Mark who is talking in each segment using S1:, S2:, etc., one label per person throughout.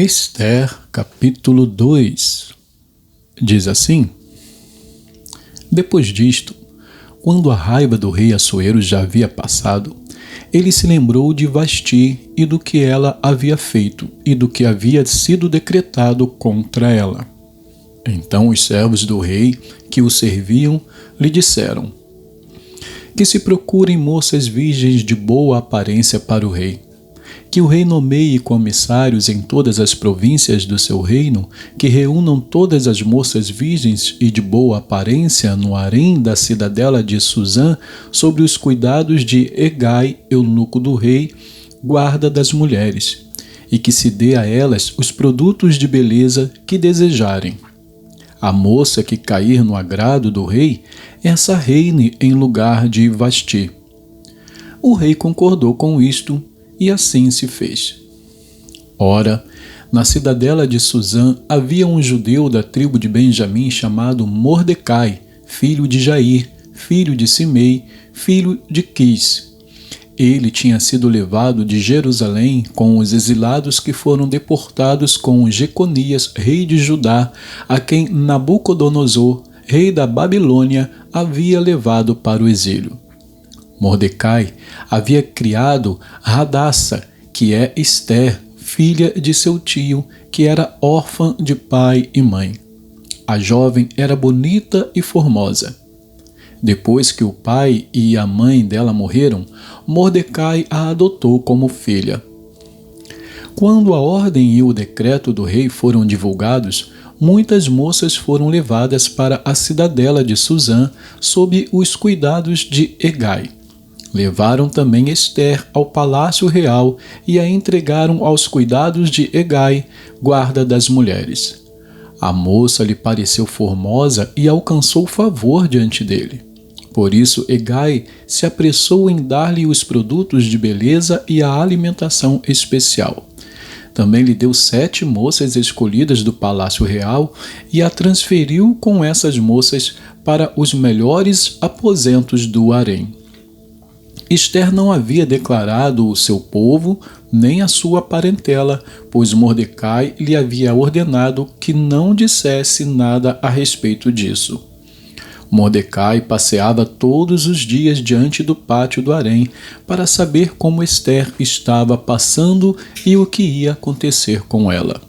S1: Ester, capítulo 2, diz assim: Depois disto, quando a raiva do rei Assuero já havia passado, ele se lembrou de Vasti e do que ela havia feito e do que havia sido decretado contra ela. Então os servos do rei que o serviam lhe disseram que se procurem moças virgens de boa aparência para o rei, que o rei nomeie comissários em todas as províncias do seu reino, que reúnam todas as moças virgens e de boa aparência no harém da cidadela de Suzã, sobre os cuidados de Hegai, eunuco do rei, guarda das mulheres, e que se dê a elas os produtos de beleza que desejarem. A moça que cair no agrado do rei, essa reine em lugar de Vasti. O rei concordou com isto, e assim se fez. Ora, na cidadela de Suzã havia um judeu da tribo de Benjamim chamado Mordecai, filho de Jair, filho de Simei, filho de Quis. Ele tinha sido levado de Jerusalém com os exilados que foram deportados com Jeconias, rei de Judá, a quem Nabucodonosor, rei da Babilônia, havia levado para o exílio. Mordecai havia criado Hadassa, que é Ester, filha de seu tio, que era órfã de pai e mãe. A jovem era bonita e formosa. Depois que o pai e a mãe dela morreram, Mordecai a adotou como filha. Quando a ordem e o decreto do rei foram divulgados, muitas moças foram levadas para a cidadela de Suzã sob os cuidados de Hegai. Levaram também Ester ao palácio real e a entregaram aos cuidados de Hegai, guarda das mulheres. A moça lhe pareceu formosa e alcançou favor diante dele. Por isso, Hegai se apressou em dar-lhe os produtos de beleza e a alimentação especial. Também lhe deu 7 moças escolhidas do palácio real e a transferiu com essas moças para os melhores aposentos do harém. Ester não havia declarado o seu povo nem a sua parentela, pois Mordecai lhe havia ordenado que não dissesse nada a respeito disso. Mordecai passeava todos os dias diante do pátio do harém para saber como Ester estava passando e o que ia acontecer com ela.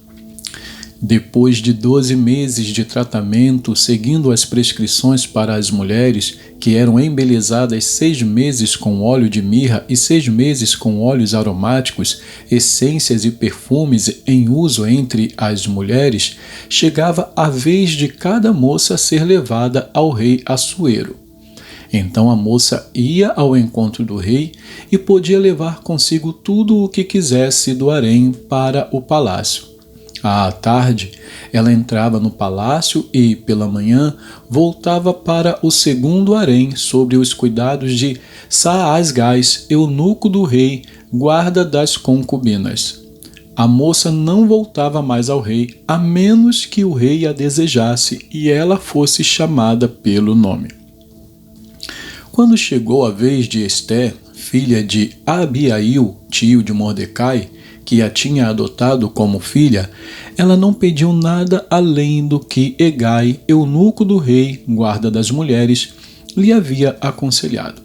S1: Depois de 12 meses de tratamento, seguindo as prescrições para as mulheres, que eram embelezadas 6 meses com óleo de mirra e 6 meses com óleos aromáticos, essências e perfumes em uso entre as mulheres, chegava a vez de cada moça ser levada ao rei Assuero. Então a moça ia ao encontro do rei e podia levar consigo tudo o que quisesse do harém para o palácio. À tarde, ela entrava no palácio e, pela manhã, voltava para o segundo harém sob os cuidados de Saasgás, eunuco do rei, guarda das concubinas. A moça não voltava mais ao rei, a menos que o rei a desejasse e ela fosse chamada pelo nome. Quando chegou a vez de Ester, filha de Abiail, tio de Mordecai, que a tinha adotado como filha, ela não pediu nada além do que Hegai, eunuco do rei, guarda das mulheres, lhe havia aconselhado.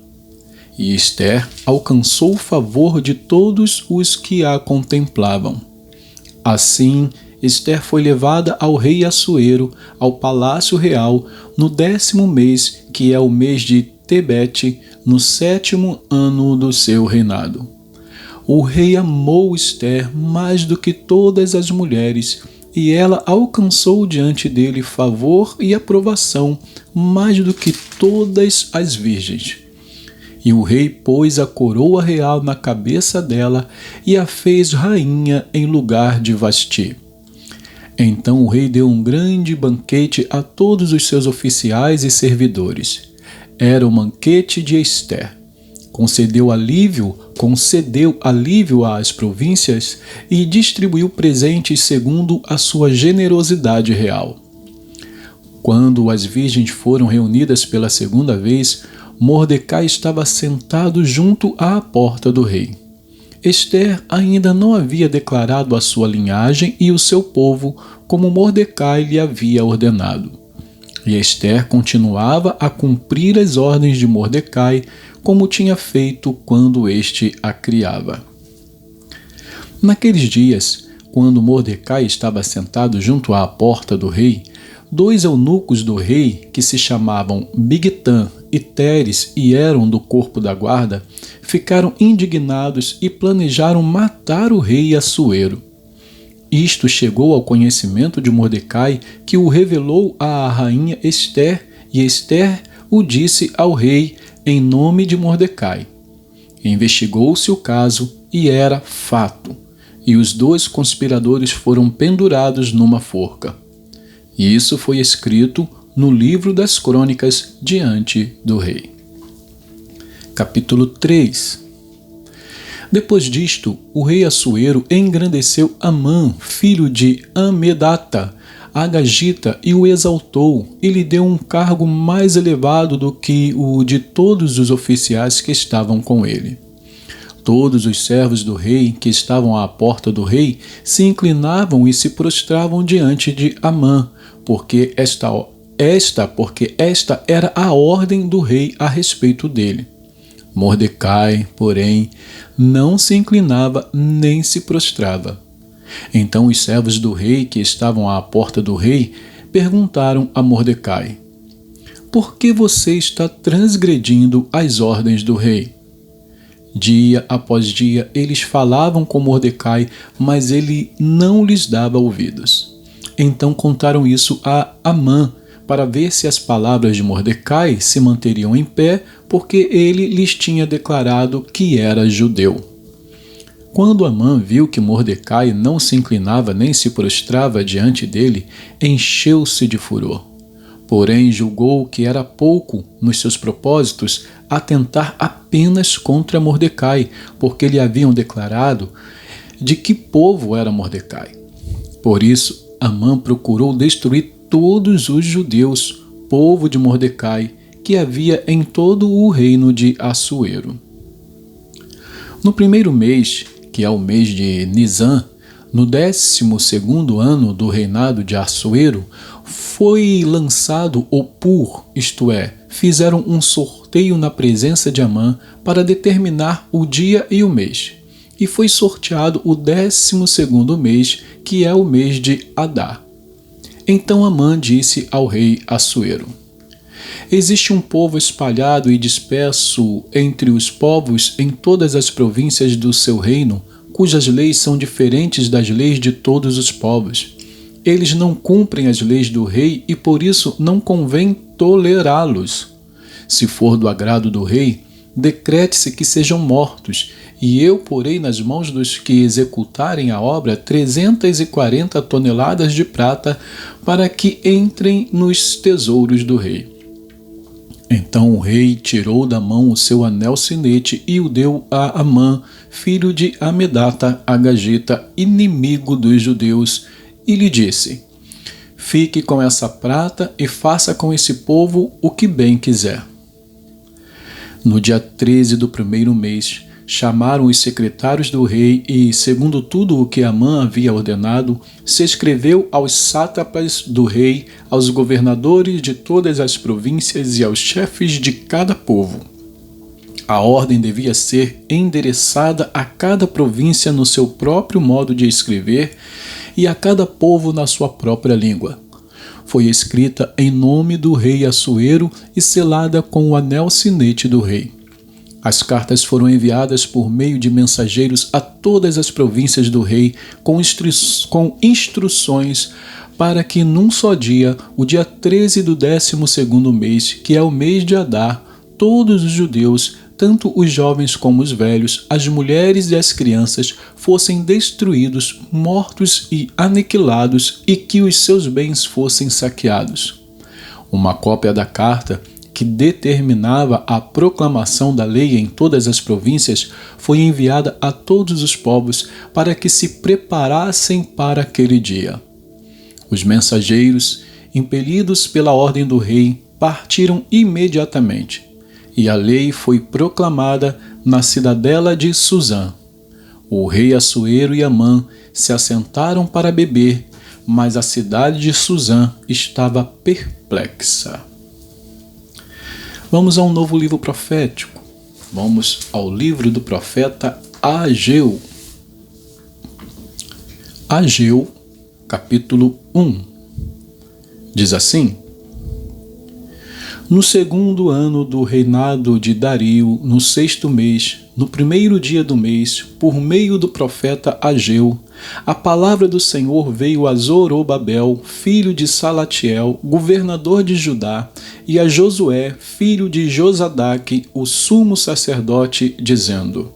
S1: E Ester alcançou o favor de todos os que a contemplavam. Assim, Ester foi levada ao rei Assuero, ao palácio real, no 10º mês, que é o mês de Tebete, no 7º ano do seu reinado. O rei amou Ester mais do que todas as mulheres, e ela alcançou diante dele favor e aprovação mais do que todas as virgens. E o rei pôs a coroa real na cabeça dela e a fez rainha em lugar de Vasti. Então o rei deu um grande banquete a todos os seus oficiais e servidores. Era o banquete de Ester. Concedeu alívio às províncias e distribuiu presentes segundo a sua generosidade real. Quando as virgens foram reunidas pela segunda vez, Mordecai estava sentado junto à porta do rei. Esther ainda não havia declarado a sua linhagem e o seu povo, como Mordecai lhe havia ordenado. E Esther continuava a cumprir as ordens de Mordecai, como tinha feito quando este a criava. Naqueles dias, quando Mordecai estava sentado junto à porta do rei, 2 eunucos do rei, que se chamavam Bigtan e Teres e eram do corpo da guarda, ficaram indignados e planejaram matar o rei Assuero. Isto chegou ao conhecimento de Mordecai, que o revelou à rainha Esther, e Esther o disse ao rei em nome de Mordecai. Investigou-se o caso e era fato, e os 2 conspiradores foram pendurados numa forca. E isso foi escrito no livro das crônicas diante do rei. Capítulo 3. Depois disto, o rei Assuero engrandeceu Amã, filho de Amedata, Agagita, e o exaltou, e lhe deu um cargo mais elevado do que o de todos os oficiais que estavam com ele. Todos os servos do rei que estavam à porta do rei se inclinavam e se prostravam diante de Amã, porque esta era a ordem do rei a respeito dele. Mordecai, porém, não se inclinava nem se prostrava. Então os servos do rei que estavam à porta do rei perguntaram a Mordecai: por que você está transgredindo as ordens do rei? Dia após dia eles falavam com Mordecai, mas ele não lhes dava ouvidos. Então contaram isso a Amã, para ver se as palavras de Mordecai se manteriam em pé, porque ele lhes tinha declarado que era judeu. Quando Amã viu que Mordecai não se inclinava nem se prostrava diante dele, encheu-se de furor. Porém, julgou que era pouco, nos seus propósitos, atentar apenas contra Mordecai, porque lhe haviam declarado de que povo era Mordecai. Por isso, Amã procurou destruir todos os judeus, povo de Mordecai, que havia em todo o reino de Assuero. No primeiro mês, que é o mês de Nisan, no 12º ano do reinado de Assuero, foi lançado o Pur, isto é, fizeram um sorteio na presença de Amã para determinar o dia e o mês. E foi sorteado o 12º mês, que é o mês de Adar. Então Amã disse ao rei Assuero: existe um povo espalhado e disperso entre os povos em todas as províncias do seu reino, cujas leis são diferentes das leis de todos os povos. Eles não cumprem as leis do rei e por isso não convém tolerá-los. Se for do agrado do rei, decrete-se que sejam mortos, e eu porei nas mãos dos que executarem a obra 340 toneladas de prata para que entrem nos tesouros do rei. Então o rei tirou da mão o seu anel sinete e o deu a Amã, filho de Amedata, Agagita, inimigo dos judeus, e lhe disse: fique com essa prata e faça com esse povo o que bem quiser. No dia 13 do primeiro mês, chamaram os secretários do rei e, segundo tudo o que Amã havia ordenado, se escreveu aos sátrapas do rei, aos governadores de todas as províncias e aos chefes de cada povo. A ordem devia ser endereçada a cada província no seu próprio modo de escrever e a cada povo na sua própria língua. Foi escrita em nome do rei Assuero e selada com o anel sinete do rei. As cartas foram enviadas por meio de mensageiros a todas as províncias do rei com instruções para que num só dia, o dia 13 do 12º mês, que é o mês de Adar, todos os judeus, tanto os jovens como os velhos, as mulheres e as crianças, fossem destruídos, mortos e aniquilados, e que os seus bens fossem saqueados. Uma cópia da carta, que determinava a proclamação da lei em todas as províncias, foi enviada a todos os povos para que se preparassem para aquele dia. Os mensageiros, impelidos pela ordem do rei, partiram imediatamente, e a lei foi proclamada na cidadela de Suzã. O rei Assuero e Amã se assentaram para beber, mas a cidade de Suzã estava perplexa. Vamos a um novo livro profético. Vamos ao livro do profeta Ageu. Ageu, capítulo 1. Diz assim: No segundo ano do reinado de Dario, no sexto mês, no primeiro dia do mês, por meio do profeta Ageu, a palavra do Senhor veio a Zorobabel, filho de Salatiel, governador de Judá, e a Josué, filho de Josadaque, o sumo sacerdote, dizendo: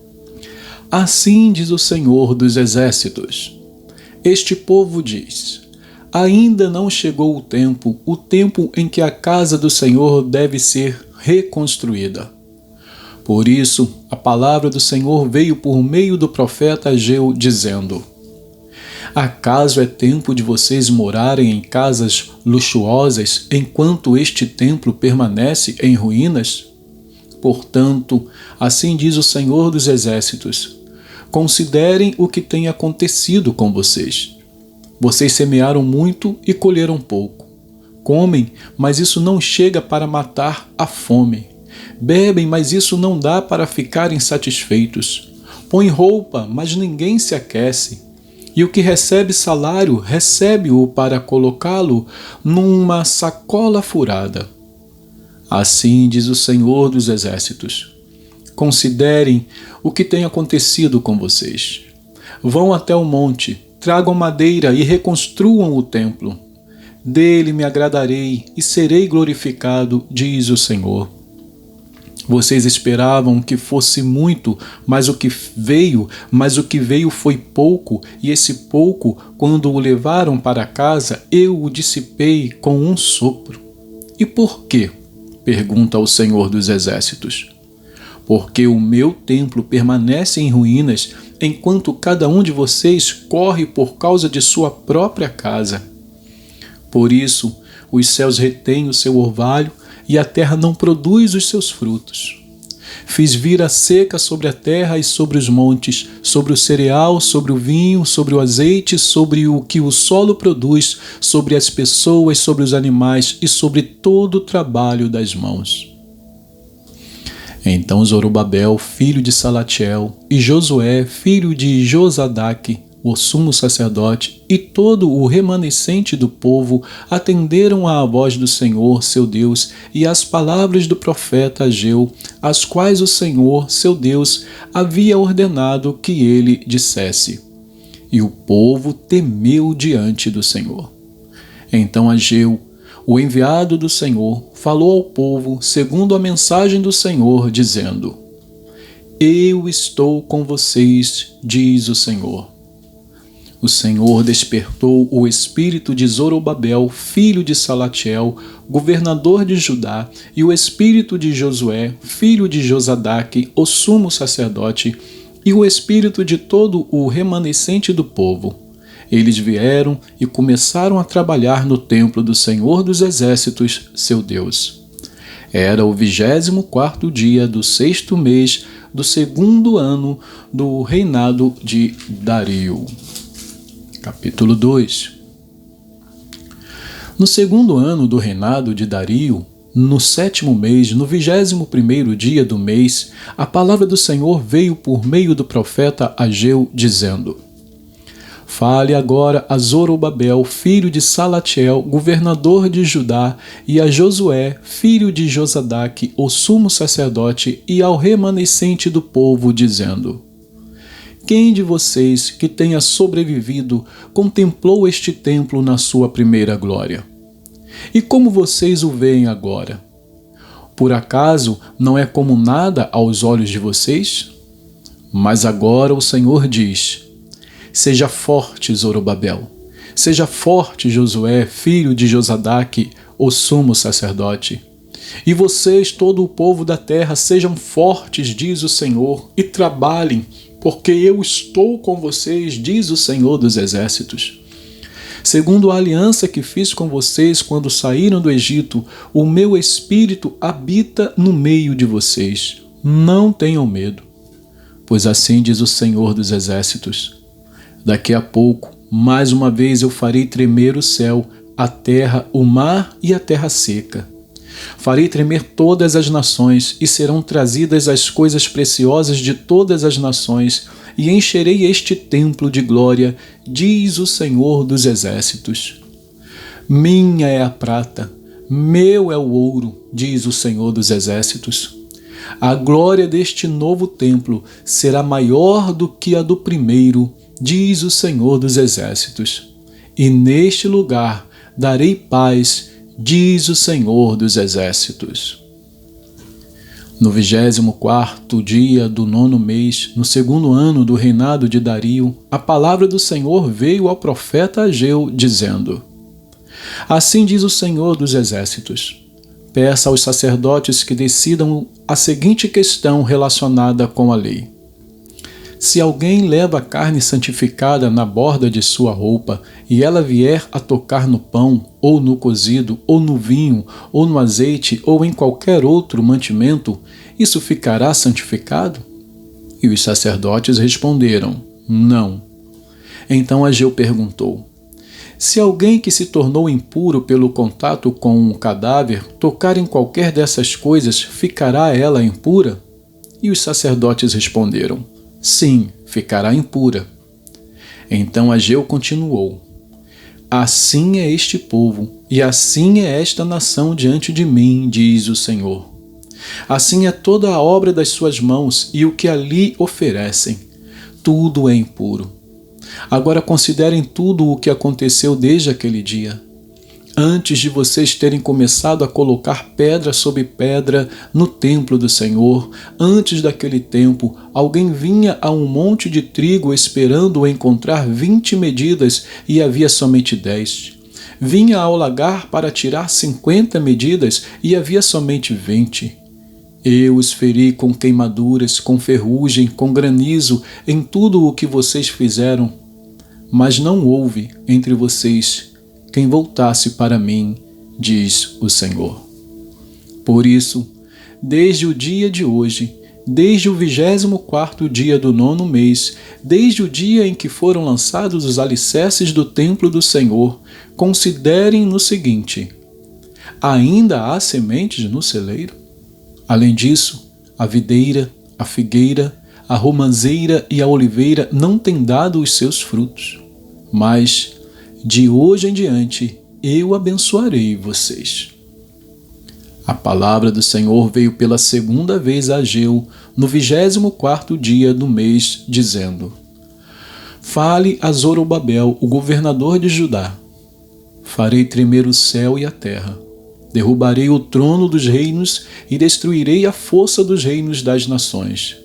S1: Assim diz o Senhor dos exércitos: Este povo diz: Ainda não chegou o tempo em que a casa do Senhor deve ser reconstruída. Por isso, a palavra do Senhor veio por meio do profeta Ageu, dizendo: Acaso é tempo de vocês morarem em casas luxuosas enquanto este templo permanece em ruínas? Portanto, assim diz o Senhor dos Exércitos: Considerem o que tem acontecido com vocês. Vocês semearam muito e colheram pouco. Comem, mas isso não chega para matar a fome. Bebem, mas isso não dá para ficarem satisfeitos. Põem roupa, mas ninguém se aquece. E o que recebe salário, recebe-o para colocá-lo numa sacola furada. Assim diz o Senhor dos Exércitos: Considerem o que tem acontecido com vocês. Vão até o monte, tragam madeira e reconstruam o templo. Dele me agradarei e serei glorificado, diz o Senhor. Vocês esperavam que fosse muito, mas o que veio foi pouco, e esse pouco, quando o levaram para casa, eu o dissipei com um sopro. E por quê? Pergunta o Senhor dos Exércitos. Porque o meu templo permanece em ruínas, enquanto cada um de vocês corre por causa de sua própria casa. Por isso, os céus retêm o seu orvalho e a terra não produz os seus frutos. Fiz vir a seca sobre a terra e sobre os montes, sobre o cereal, sobre o vinho, sobre o azeite, sobre o que o solo produz, sobre as pessoas, sobre os animais e sobre todo o trabalho das mãos. Então Zorobabel, filho de Salatiel, e Josué, filho de Josadaque, o sumo sacerdote, e todo o remanescente do povo atenderam à voz do Senhor, seu Deus, e às palavras do profeta Ageu, as quais o Senhor, seu Deus, havia ordenado que ele dissesse. E o povo temeu diante do Senhor. Então Ageu, o enviado do Senhor, falou ao povo segundo a mensagem do Senhor, dizendo: Eu estou com vocês, diz o Senhor. O Senhor despertou o espírito de Zorobabel, filho de Salatiel, governador de Judá, e o espírito de Josué, filho de Josadaque, o sumo sacerdote, e o espírito de todo o remanescente do povo. Eles vieram e começaram a trabalhar no templo do Senhor dos Exércitos, seu Deus. Era o 24º dia do sexto mês do segundo ano do reinado de Dario. Capítulo 2. No segundo ano do reinado de Dario, no sétimo mês, no 21º dia do mês, a palavra do Senhor veio por meio do profeta Ageu, dizendo: Fale agora a Zorobabel, filho de Salatiel, governador de Judá, e a Josué, filho de Josadaque, o sumo sacerdote, e ao remanescente do povo, dizendo: Quem de vocês que tenha sobrevivido contemplou este templo na sua primeira glória? E como vocês o veem agora? Por acaso não é como nada aos olhos de vocês? Mas agora o Senhor diz: Seja forte, Zorobabel. Seja forte, Josué, filho de Josadaque, o sumo sacerdote. E vocês, todo o povo da terra, sejam fortes, diz o Senhor, e trabalhem, porque eu estou com vocês, diz o Senhor dos Exércitos. Segundo a aliança que fiz com vocês quando saíram do Egito, o meu espírito habita no meio de vocês. Não tenham medo. Pois assim diz o Senhor dos Exércitos: daqui a pouco, mais uma vez eu farei tremer o céu, a terra, o mar e a terra seca. Farei tremer todas as nações, e serão trazidas as coisas preciosas de todas as nações, e encherei este templo de glória, diz o Senhor dos Exércitos. Minha é a prata, meu é o ouro, diz o Senhor dos Exércitos. A glória deste novo templo será maior do que a do primeiro, diz o Senhor dos Exércitos. E neste lugar darei paz, diz o Senhor dos Exércitos. No 24º dia do 9º mês, no 2º ano do reinado de Dario, a palavra do Senhor veio ao profeta Ageu, dizendo: assim diz o Senhor dos Exércitos: peça aos sacerdotes que decidam a seguinte questão relacionada com a lei. Se alguém leva carne santificada na borda de sua roupa e ela vier a tocar no pão, ou no cozido, ou no vinho, ou no azeite, ou em qualquer outro mantimento, isso ficará santificado? E os sacerdotes responderam: não. Então Ageu perguntou: se alguém que se tornou impuro pelo contato com um cadáver tocar em qualquer dessas coisas, ficará ela impura? E os sacerdotes responderam: sim, ficará impura. Então Ageu continuou: assim é este povo, e assim é esta nação diante de mim, diz o Senhor. Assim é toda a obra das suas mãos e o que ali oferecem. Tudo é impuro. Agora considerem tudo o que aconteceu desde aquele dia. Antes de vocês terem começado a colocar pedra sobre pedra no templo do Senhor, antes daquele tempo, alguém vinha a um monte de trigo esperando encontrar 20 medidas e havia somente 10. Vinha ao lagar para tirar 50 medidas e havia somente 20. Eu os feri com queimaduras, com ferrugem, com granizo, em tudo o que vocês fizeram, mas não houve entre vocês quem voltasse para mim, diz o Senhor. Por isso, desde o dia de hoje, desde o 24º dia do 9º mês, desde o dia em que foram lançados os alicerces do templo do Senhor, considerem no seguinte: ainda há sementes no celeiro? Além disso, a videira, a figueira, a romanceira e a oliveira não têm dado os seus frutos. Mas, de hoje em diante, eu abençoarei vocês. A palavra do Senhor veio pela segunda vez a Ageu, no 24º dia do mês, dizendo: fale a Zorobabel, o governador de Judá. Farei tremer o céu e a terra. Derrubarei o trono dos reinos e destruirei a força dos reinos das nações.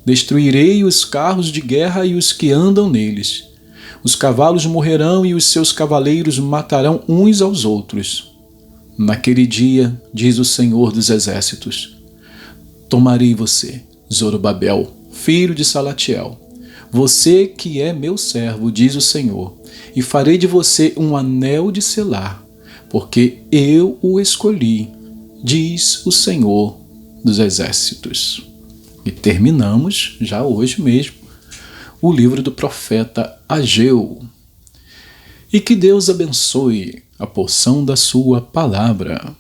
S1: Destruirei os carros de guerra e os que andam neles. Os cavalos morrerão e os seus cavaleiros matarão uns aos outros. Naquele dia, diz o Senhor dos Exércitos, tomarei você, Zorobabel, filho de Salatiel, você que é meu servo, diz o Senhor, e farei de você um anel de selar, porque eu o escolhi, diz o Senhor dos Exércitos. E terminamos, já hoje mesmo, o livro do profeta Ageu. E que Deus abençoe a porção da sua palavra.